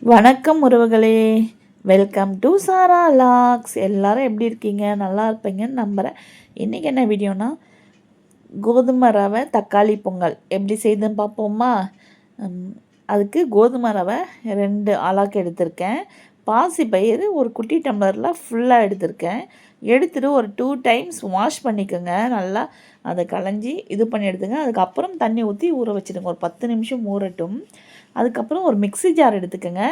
வணக்கம் உறவுகளே, welcome to சாரா லாக்ஸ். எல்லாரும் எப்படி இருக்கீங்க? நல்லா இருப்பீங்கன்னு நம்புகிறேன். இன்றைக்கி என்ன வீடியோனா, கோதுமை ரவை தக்காளி பொங்கல் எப்படி செய்யுதுன்னு பார்ப்போமா? அதுக்கு கோதுமை ரவை 2 ஆளாக்கு எடுத்திருக்கேன். பாசிப்பயிறு ஒரு குட்டி டம்ளரில் ஃபுல்லாக எடுத்திருக்கேன். எடுத்துகிட்டு ஒரு 2 டைம்ஸ் வாஷ் பண்ணிக்கோங்க. நல்லா அதை களைஞ்சி இது பண்ணி எடுத்துங்க. அதுக்கப்புறம் தண்ணி ஊற்றி ஊற வச்சுடுங்க. ஒரு 10 நிமிஷம் ஊறட்டும். அதுக்கப்புறம் ஒரு மிக்ஸி ஜார் எடுத்துக்கோங்க.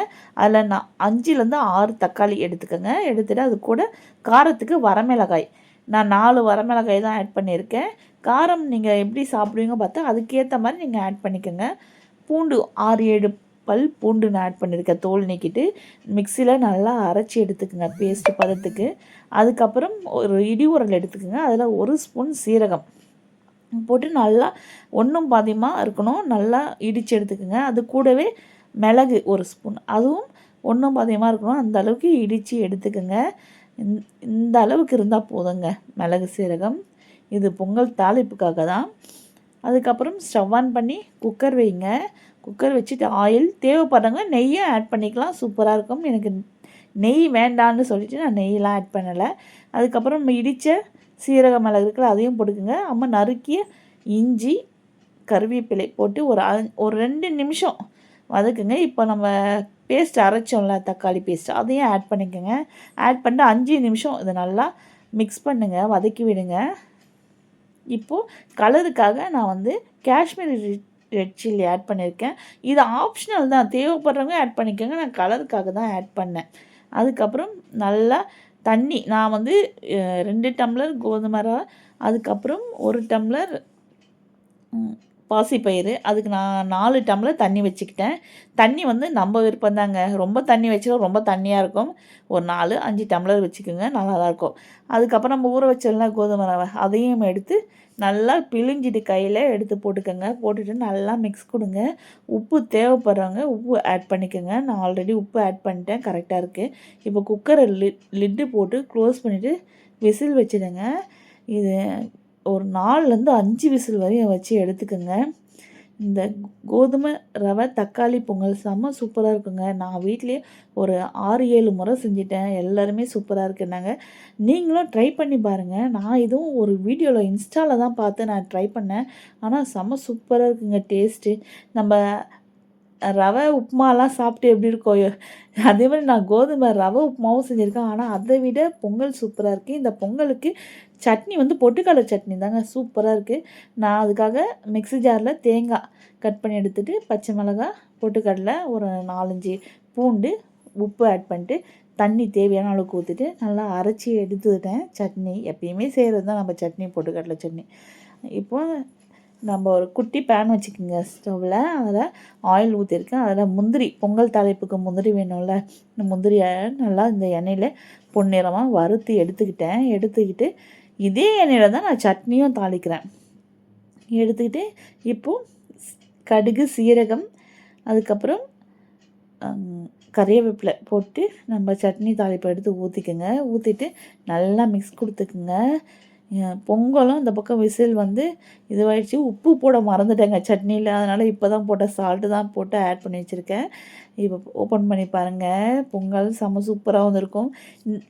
அதில் நான் 5லேருந்து 6 தக்காளி எடுத்துக்கோங்க. எடுத்துகிட்டு அது கூட காரத்துக்கு வரமிளகாய், நான் 4 வரமிளகாய் தான் ஆட் பண்ணியிருக்கேன். காரம் நீங்கள் எப்படி சாப்பிடுவீங்க பார்த்தா அதுக்கேற்ற மாதிரி நீங்கள் ஆட் பண்ணிக்கோங்க. பூண்டு 6-7 பல் பூண்டு நான் ஆட் பண்ணியிருக்கேன். தோல் நீக்கிட்டு மிக்சியில் நல்லா அரைச்சி எடுத்துக்கோங்க பேஸ்ட் பதத்துக்கு. அதுக்கப்புறம் ஒரு இடி உரல் எடுத்துக்கோங்க. அதில் 1 ஸ்பூன் சீரகம் போட்டு நல்லா ஒன்றும் பாதியமாக இருக்கணும், நல்லா இடித்து எடுத்துக்கோங்க. அது கூடவே மிளகு 1 ஸ்பூன், அதுவும் ஒன்றும் பாதியமாக இருக்கணும், அந்த அளவுக்கு இடித்து எடுத்துக்கோங்க. இந்த அளவுக்கு இருந்தால் போதுங்க மிளகு சீரகம். இது பொங்கல் தாளிப்புக்காக தான். அதுக்கப்புறம் ஸ்டவ் ஆன் பண்ணி குக்கர் வைங்க. குக்கர் வச்சுட்டு ஆயில் தேவைப்படுறவங்க நெய்யும் ஆட் பண்ணிக்கலாம், சூப்பராக இருக்கும். எனக்கு நெய் வேண்டான்னு சொல்லிவிட்டு நான் நெய்யெலாம் ஆட் பண்ணலை. அதுக்கப்புறம் இடித்த சீரக மிளகு இருக்குல்ல, அதையும் போட்டுக்குங்க. அம்மா நறுக்கிய இஞ்சி கருவேப்பிலை போட்டு ஒரு 2 நிமிஷம் வதக்குங்க. இப்போ நம்ம பேஸ்ட் அரைச்சோம்ல தக்காளி பேஸ்ட், அதையும் ஆட் பண்ணிக்கோங்க. ஆட் பண்ணிட்டு 5 நிமிஷம் இதை நல்லா மிக்ஸ் பண்ணுங்கள், வதக்கி விடுங்க. இப்போது கலருக்காக நான் வந்து காஷ்மீரி ரெட் சில்லி ஆட் பண்ணியிருக்கேன். இது ஆப்ஷனல் தான், தேவைப்படுறவங்க ஆட் பண்ணிக்கோங்க. நான் கலருக்காக தான் ஆட் பண்ணேன். அதுக்கப்புறம் நல்லா தண்ணி, நான் வந்து 2 டம்ளர் கோதுமை ரவை, அதுக்கப்புறம் 1 டம்ளர் பாசிப்பயிறு, அதுக்கு நான் 4 டம்ளர் தண்ணி வச்சுக்கிட்டேன். தண்ணி வந்து நம்ம விருப்பம் தாங்க. ரொம்ப தண்ணி வச்சுன்னா ரொம்ப தண்ணியாக இருக்கும். ஒரு 4-5 டம்ளர் வச்சுக்கோங்க, நல்லா தான் இருக்கும். அதுக்கப்புறம் நம்ம ஊற வச்சோம்ல கோதுமை ரவை, அதையும் எடுத்து நல்லா பிழிஞ்சிட்டு கையில் எடுத்து போட்டுக்கோங்க. போட்டுட்டு நல்லா மிக்ஸ் கொடுங்க. உப்பு தேவைப்படுறவங்க உப்பு ஆட் பண்ணிக்கோங்க. நான் ஆல்ரெடி உப்பு ஆட் பண்ணிட்டேன், கரெக்டாக இருக்குது. இப்போ குக்கரை லிட்டு போட்டு க்ளோஸ் பண்ணிவிட்டு விசில் வச்சுடுங்க. இது ஒரு 4லேருந்து 5 விசில் வரையும் வச்சு எடுத்துக்கோங்க. இந்த கோதுமை ரவை தக்காளி பொங்கல் செம்ம சூப்பராக இருக்குங்க. நான் வீட்லேயே ஒரு 6-7 முறை செஞ்சிட்டேன். எல்லாருமே சூப்பராக இருக்குன்னாங்க. நீங்களும் ட்ரை பண்ணி பாருங்கள். நான் இதுவும் ஒரு வீடியோவில் இன்ஸ்டாவில் தான் பார்த்து நான் ட்ரை பண்ணேன். ஆனால் செம்ம சூப்பராக இருக்குங்க டேஸ்ட்டு. நம்ம ரவை உப்புமாலாம் சாப்பிட்டு எப்படி இருக்கும், அதே மாதிரி நான் கோதுமை ரவை உப்புமாவும் செஞ்சுருக்கேன். ஆனால் அதை விட பொங்கல் சூப்பராக இருக்குது. இந்த பொங்கலுக்கு சட்னி வந்து பொட்டுக்கடலை சட்னி தாங்க, சூப்பராக இருக்குது. நான் அதுக்காக மிக்ஸி ஜாரில் தேங்காய் கட் பண்ணி எடுத்துகிட்டு பச்சை மிளகாய், பொட்டுக்கடலை, ஒரு 4-5 பூண்டு, உப்பு ஆட் பண்ணிட்டு தண்ணி தேவையான அளவுக்கு ஊற்றிட்டு நல்லா அரைச்சி எடுத்துக்கிட்டேன். சட்னி எப்பயுமே செய்கிறது தான் நம்ம சட்னி, பொட்டுக்கடலை சட்னி. இப்போ நம்ம ஒரு குட்டி பேன் வச்சுக்கோங்க ஸ்டவ்வில். அதில் ஆயில் ஊற்றிருக்கேன். அதில் முந்திரி, பொங்கல் தாளிப்புக்கு முந்திரி வேணும்ல, இந்த முந்திரியை நல்லா இந்த எண்ணெயில் பொன்னிறமாக வறுத்து எடுத்துக்கிட்டு இதே எண்ணெயில் தான் நான் சட்னியும் தாளிக்கிறேன். எடுத்துக்கிட்டு இப்போது கடுகு, சீரகம், அதுக்கப்புறம் கறிவேப்பிலை போட்டு நம்ம சட்னி தாளிப்பை எடுத்து ஊற்றிக்கோங்க. ஊற்றிட்டு நல்லா மிக்ஸ் கொடுத்துக்குங்க. பொங்கலும் இந்த பக்கம் விசில் வந்து இதுவாகிடுச்சு. உப்பு போட மறந்துட்டேங்க சட்னியில், அதனால் இப்போ தான் போட்ட சால்ட்டு தான் போட்டு ஆட் பண்ணி வச்சுருக்கேன். இப்போ ஓப்பன் பண்ணி பாருங்கள், பொங்கல் செம்ம சூப்பராக வந்திருக்கும்.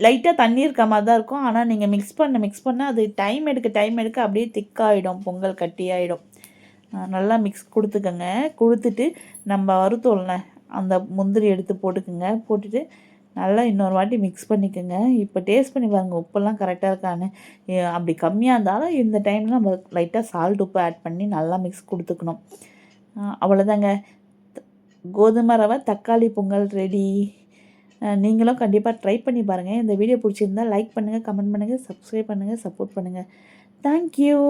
லைட்டாக தண்ணி இருக்க மாதிரி தான் இருக்கும். ஆனால் நீங்கள் மிக்ஸ் பண்ண அது டைம் எடுக்க அப்படியே திக்காகிடும், பொங்கல் கட்டியாகிடும். நல்லா மிக்ஸ் கொடுத்துக்கோங்க. கொடுத்துட்டு நம்ம வறுத்தோம்ல அந்த முந்திரி எடுத்து போட்டுக்கோங்க. போட்டுட்டு நல்லா இன்னொரு வாட்டி மிக்ஸ் பண்ணிக்கோங்க. இப்போ டேஸ்ட் பண்ணி பாருங்கள் உப்பெல்லாம் கரெக்டாக இருக்கான்னு. அப்படி கம்மியாக இருந்தாலும் இந்த டைமில் நம்ம லைட்டாக சால்ட் உப்பு ஆட் பண்ணி நல்லா மிக்ஸ் கொடுத்துக்கணும். அவ்வளோதாங்க, கோதுமை ரவை தக்காளி பொங்கல் ரெடி. நீங்களும் கண்டிப்பாக ட்ரை பண்ணி பாருங்கள். இந்த வீடியோ பிடிச்சிருந்தால் லைக் பண்ணுங்கள், கமெண்ட் பண்ணுங்கள், சப்ஸ்கிரைப் பண்ணுங்கள், சப்போர்ட் பண்ணுங்கள். தேங்க்யூ.